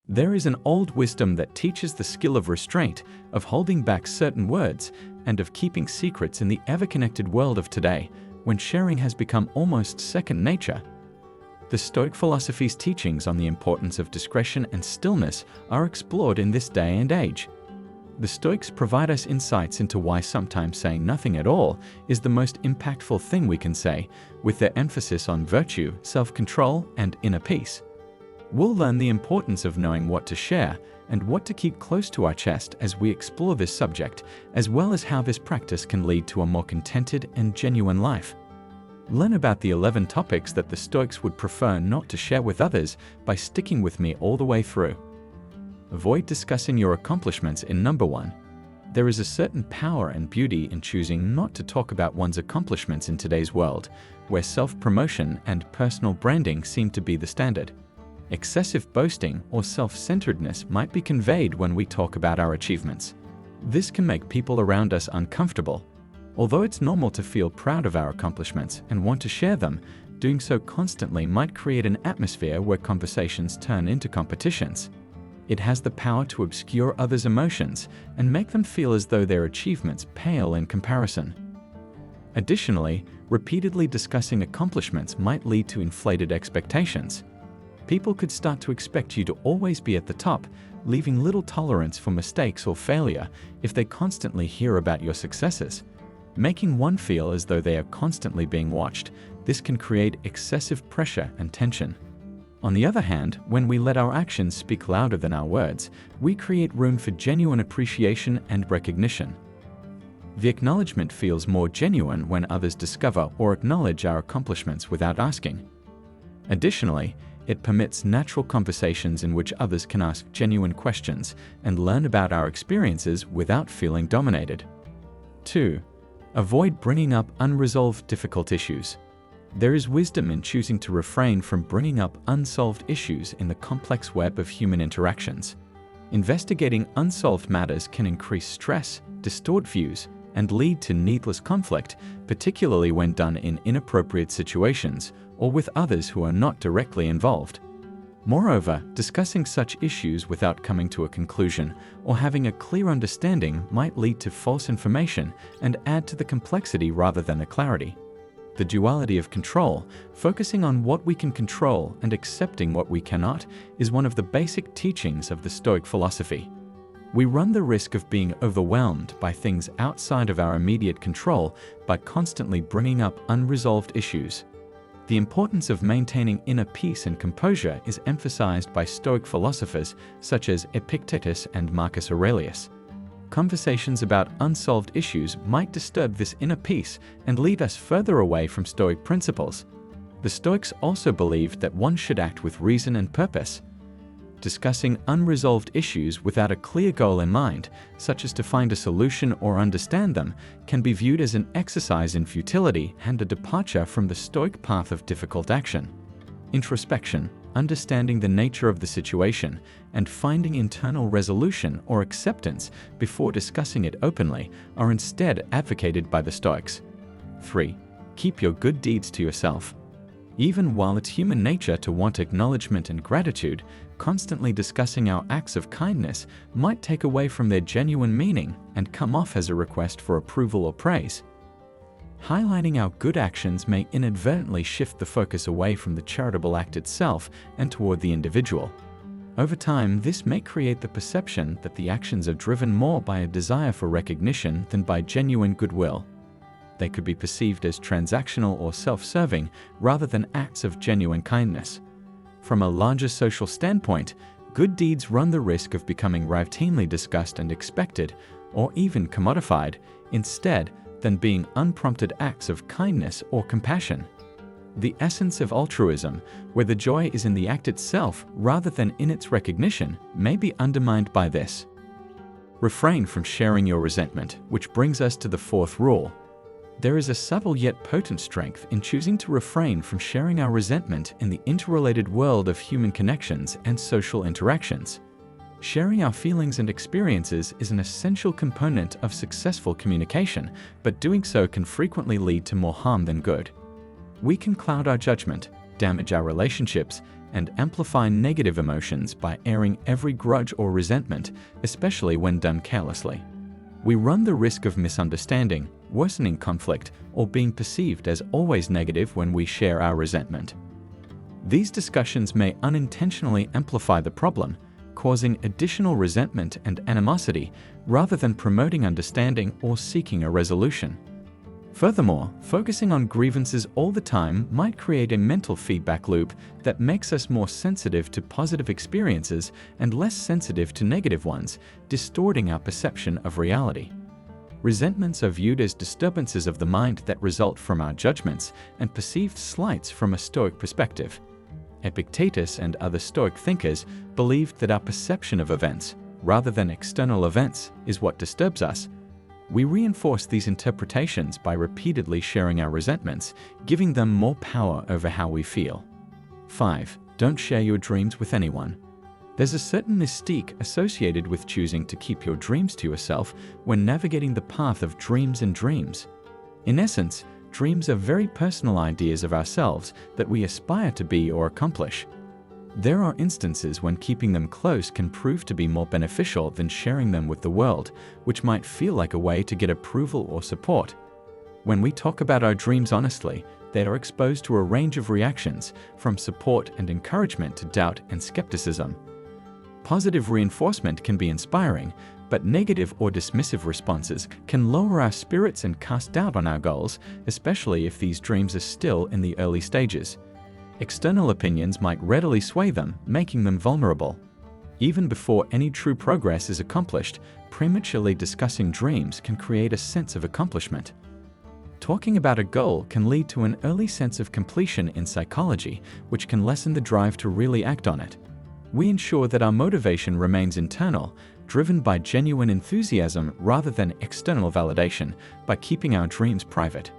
There is an old wisdom that teaches the skill of restraint, of holding back certain words, and of keeping secrets in the ever-connected world of today, when sharing has become almost second nature. The Stoic philosophy's teachings on the importance of discretion and stillness are explored in this day and age. The Stoics provide us insights into why sometimes saying nothing at all is the most impactful thing we can say, with their emphasis on virtue, self-control, and inner peace. We'll learn the importance of knowing what to share and what to keep close to our chest as we explore this subject, as well as how this practice can lead to a more contented and genuine life. Learn about the 11 topics that the Stoics would prefer not to share with others by sticking with me all the way through. Avoid discussing your accomplishments in number 1. There is a certain power and beauty in choosing not to talk about one's accomplishments in today's world, where self-promotion and personal branding seem to be the standard. Excessive boasting or self-centeredness might be conveyed when we talk about our achievements. This can make people around us uncomfortable. Although it's normal to feel proud of our accomplishments and want to share them, doing so constantly might create an atmosphere where conversations turn into competitions. It has the power to obscure others' emotions and make them feel as though their achievements pale in comparison. Additionally, repeatedly discussing accomplishments might lead to inflated expectations. People could start to expect you to always be at the top, leaving little tolerance for mistakes or failure if they constantly hear about your successes. Making one feel as though they are constantly being watched, this can create excessive pressure and tension. On the other hand, when we let our actions speak louder than our words, we create room for genuine appreciation and recognition. The acknowledgement feels more genuine when others discover or acknowledge our accomplishments without asking. Additionally, it permits natural conversations in which others can ask genuine questions and learn about our experiences without feeling dominated. 2. Avoid bringing up unresolved difficult issues. There is wisdom in choosing to refrain from bringing up unsolved issues in the complex web of human interactions. Investigating unsolved matters can increase stress, distort views, and lead to needless conflict, particularly when done in inappropriate situations or with others who are not directly involved. Moreover, discussing such issues without coming to a conclusion or having a clear understanding might lead to false information and add to the complexity rather than the clarity. The duality of control, focusing on what we can control and accepting what we cannot, is one of the basic teachings of the Stoic philosophy. We run the risk of being overwhelmed by things outside of our immediate control by constantly bringing up unresolved issues. The importance of maintaining inner peace and composure is emphasized by Stoic philosophers such as Epictetus and Marcus Aurelius. Conversations about unsolved issues might disturb this inner peace and lead us further away from Stoic principles. The Stoics also believed that one should act with reason and purpose. Discussing unresolved issues without a clear goal in mind, such as to find a solution or understand them, can be viewed as an exercise in futility and a departure from the Stoic path of difficult action. Introspection, understanding the nature of the situation, and finding internal resolution or acceptance before discussing it openly are instead advocated by the Stoics. 3. Keep your good deeds to yourself. Even while it's human nature to want acknowledgement and gratitude, constantly discussing our acts of kindness might take away from their genuine meaning and come off as a request for approval or praise. Highlighting our good actions may inadvertently shift the focus away from the charitable act itself and toward the individual. Over time, this may create the perception that the actions are driven more by a desire for recognition than by genuine goodwill. They could be perceived as transactional or self-serving rather than acts of genuine kindness. From a larger social standpoint, good deeds run the risk of becoming routinely discussed and expected, or even commodified, instead than being unprompted acts of kindness or compassion. The essence of altruism, where the joy is in the act itself rather than in its recognition, may be undermined by this. Refrain from sharing your resentment, which brings us to the 4th rule. There is a subtle yet potent strength in choosing to refrain from sharing our resentment in the interrelated world of human connections and social interactions. Sharing our feelings and experiences is an essential component of successful communication, but doing so can frequently lead to more harm than good. We can cloud our judgment, damage our relationships, and amplify negative emotions by airing every grudge or resentment, especially when done carelessly. We run the risk of misunderstanding, worsening conflict, or being perceived as always negative when we share our resentment. These discussions may unintentionally amplify the problem, causing additional resentment and animosity rather than promoting understanding or seeking a resolution. Furthermore, focusing on grievances all the time might create a mental feedback loop that makes us more sensitive to positive experiences and less sensitive to negative ones, distorting our perception of reality. Resentments are viewed as disturbances of the mind that result from our judgments and perceived slights from a Stoic perspective. Epictetus and other Stoic thinkers believed that our perception of events, rather than external events, is what disturbs us. We reinforce these interpretations by repeatedly sharing our resentments, giving them more power over how we feel. 5. Don't share your dreams with anyone. There's a certain mystique associated with choosing to keep your dreams to yourself when navigating the path of dreams and dreams. In essence, dreams are very personal ideas of ourselves that we aspire to be or accomplish. There are instances when keeping them close can prove to be more beneficial than sharing them with the world, which might feel like a way to get approval or support. When we talk about our dreams honestly, they are exposed to a range of reactions, from support and encouragement to doubt and skepticism. Positive reinforcement can be inspiring, but negative or dismissive responses can lower our spirits and cast doubt on our goals, especially if these dreams are still in the early stages. External opinions might readily sway them, making them vulnerable. Even before any true progress is accomplished, prematurely discussing dreams can create a sense of accomplishment. Talking about a goal can lead to an early sense of completion in psychology, which can lessen the drive to really act on it. We ensure that our motivation remains internal, driven by genuine enthusiasm rather than external validation, by keeping our dreams private.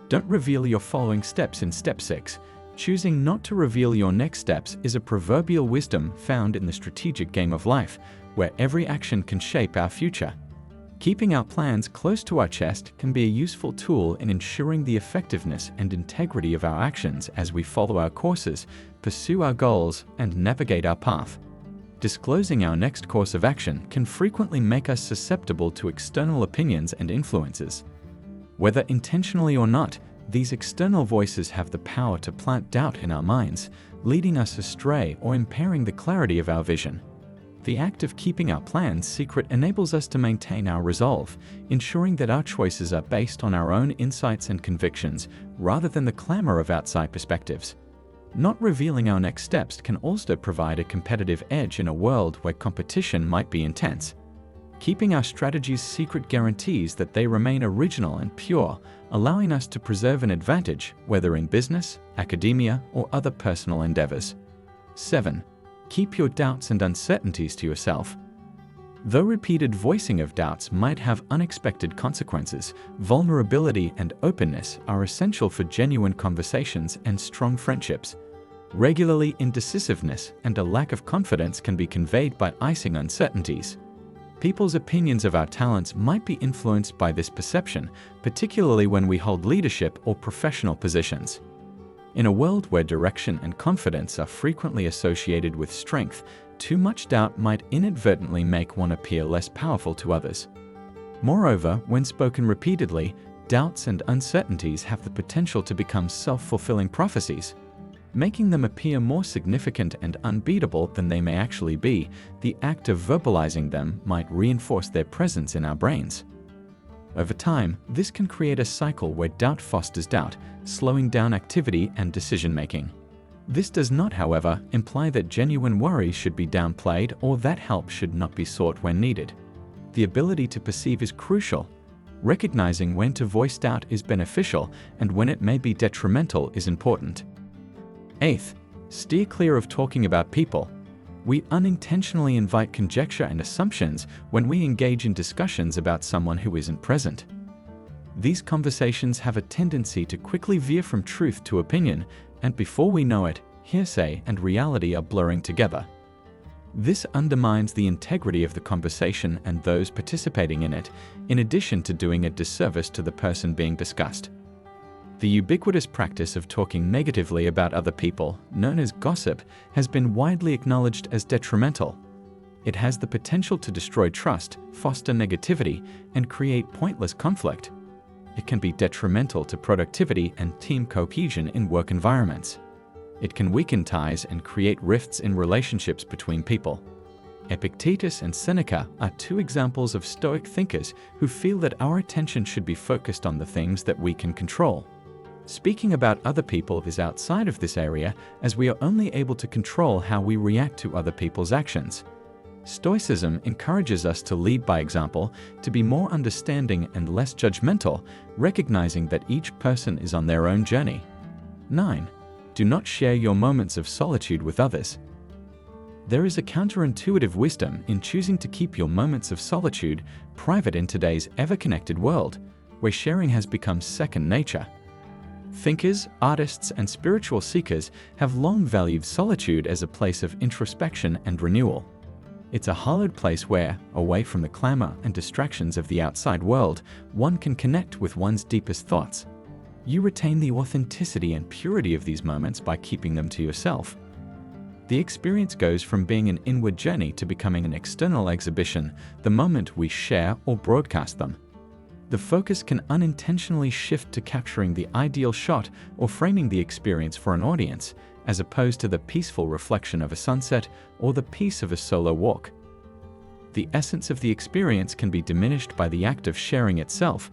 Don't reveal your following steps in Step 6. Choosing not to reveal your next steps is a proverbial wisdom found in the strategic game of life, where every action can shape our future. Keeping our plans close to our chest can be a useful tool in ensuring the effectiveness and integrity of our actions as we follow our courses, pursue our goals, and navigate our path. Disclosing our next course of action can frequently make us susceptible to external opinions and influences. Whether intentionally or not, these external voices have the power to plant doubt in our minds, leading us astray or impairing the clarity of our vision. The act of keeping our plans secret enables us to maintain our resolve, ensuring that our choices are based on our own insights and convictions rather than the clamor of outside perspectives. Not revealing our next steps can also provide a competitive edge in a world where competition might be intense. Keeping our strategies secret guarantees that they remain original and pure, allowing us to preserve an advantage, whether in business, academia, or other personal endeavors. 7. Keep your doubts and uncertainties to yourself. Though repeated voicing of doubts might have unexpected consequences, vulnerability and openness are essential for genuine conversations and strong friendships. Regularly, indecisiveness and a lack of confidence can be conveyed by icing uncertainties. People's opinions of our talents might be influenced by this perception, particularly when we hold leadership or professional positions. In a world where direction and confidence are frequently associated with strength, too much doubt might inadvertently make one appear less powerful to others. Moreover, when spoken repeatedly, doubts and uncertainties have the potential to become self-fulfilling prophecies. Making them appear more significant and unbeatable than they may actually be, the act of verbalizing them might reinforce their presence in our brains. Over time, this can create a cycle where doubt fosters doubt, slowing down activity and decision-making. This does not, however, imply that genuine worries should be downplayed or that help should not be sought when needed. The ability to perceive is crucial. Recognizing when to voice doubt is beneficial and when it may be detrimental is important. 8th, steer clear of talking about people. We unintentionally invite conjecture and assumptions when we engage in discussions about someone who isn't present. These conversations have a tendency to quickly veer from truth to opinion, and before we know it, hearsay and reality are blurring together. This undermines the integrity of the conversation and those participating in it, in addition to doing a disservice to the person being discussed. The ubiquitous practice of talking negatively about other people, known as gossip, has been widely acknowledged as detrimental. It has the potential to destroy trust, foster negativity, and create pointless conflict. It can be detrimental to productivity and team cohesion in work environments. It can weaken ties and create rifts in relationships between people. Epictetus and Seneca are two examples of Stoic thinkers who feel that our attention should be focused on the things that we can control. Speaking about other people is outside of this area, as we are only able to control how we react to other people's actions. Stoicism encourages us to lead by example, to be more understanding and less judgmental, recognizing that each person is on their own journey. 9. Do not share your moments of solitude with others. There is a counterintuitive wisdom in choosing to keep your moments of solitude private in today's ever-connected world, where sharing has become second nature. Thinkers, artists, and spiritual seekers have long valued solitude as a place of introspection and renewal. It's a hallowed place where, away from the clamor and distractions of the outside world, one can connect with one's deepest thoughts. You retain the authenticity and purity of these moments by keeping them to yourself. The experience goes from being an inward journey to becoming an external exhibition the moment we share or broadcast them. The focus can unintentionally shift to capturing the ideal shot or framing the experience for an audience, as opposed to the peaceful reflection of a sunset or the peace of a solo walk. The essence of the experience can be diminished by the act of sharing itself.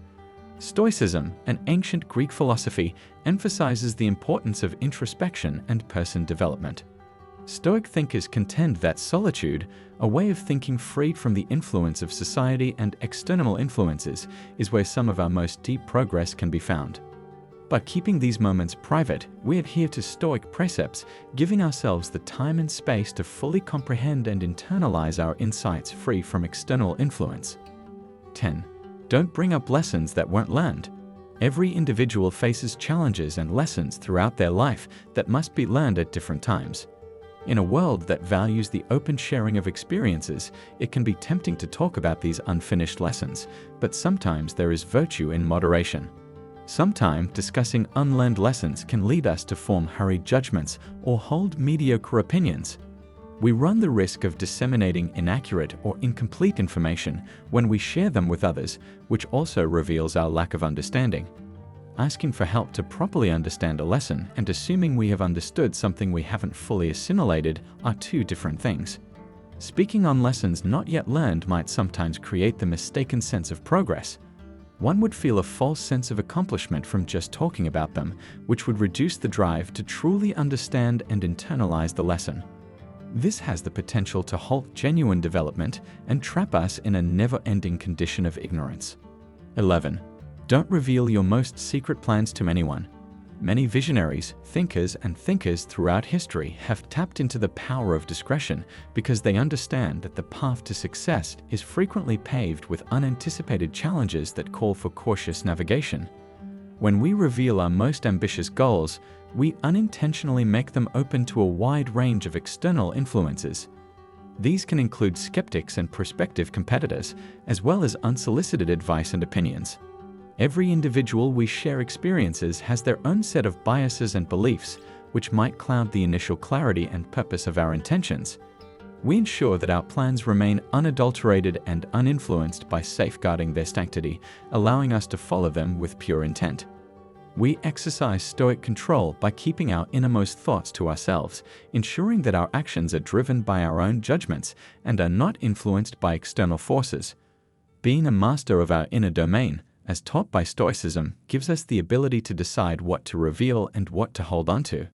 Stoicism, an ancient Greek philosophy, emphasizes the importance of introspection and person development. Stoic thinkers contend that solitude, a way of thinking freed from the influence of society and external influences, is where some of our most deep progress can be found. By keeping these moments private, we adhere to Stoic precepts, giving ourselves the time and space to fully comprehend and internalize our insights free from external influence. 10. Don't bring up lessons that weren't learned. Every individual faces challenges and lessons throughout their life that must be learned at different times. In a world that values the open sharing of experiences, it can be tempting to talk about these unfinished lessons, but sometimes there is virtue in moderation. Sometimes discussing unlearned lessons can lead us to form hurried judgments or hold mediocre opinions. We run the risk of disseminating inaccurate or incomplete information when we share them with others, which also reveals our lack of understanding. Asking for help to properly understand a lesson and assuming we have understood something we haven't fully assimilated are two different things. Speaking on lessons not yet learned might sometimes create the mistaken sense of progress. One would feel a false sense of accomplishment from just talking about them, which would reduce the drive to truly understand and internalize the lesson. This has the potential to halt genuine development and trap us in a never-ending condition of ignorance. 11. Don't reveal your most secret plans to anyone. Many visionaries, thinkers, and thinkers throughout history have tapped into the power of discretion because they understand that the path to success is frequently paved with unanticipated challenges that call for cautious navigation. When we reveal our most ambitious goals, we unintentionally make them open to a wide range of external influences. These can include skeptics and prospective competitors, as well as unsolicited advice and opinions. Every individual we share experiences has their own set of biases and beliefs, which might cloud the initial clarity and purpose of our intentions. We ensure that our plans remain unadulterated and uninfluenced by safeguarding their sanctity, allowing us to follow them with pure intent. We exercise Stoic control by keeping our innermost thoughts to ourselves, ensuring that our actions are driven by our own judgments and are not influenced by external forces. Being a master of our inner domain, as taught by Stoicism, gives us the ability to decide what to reveal and what to hold on to.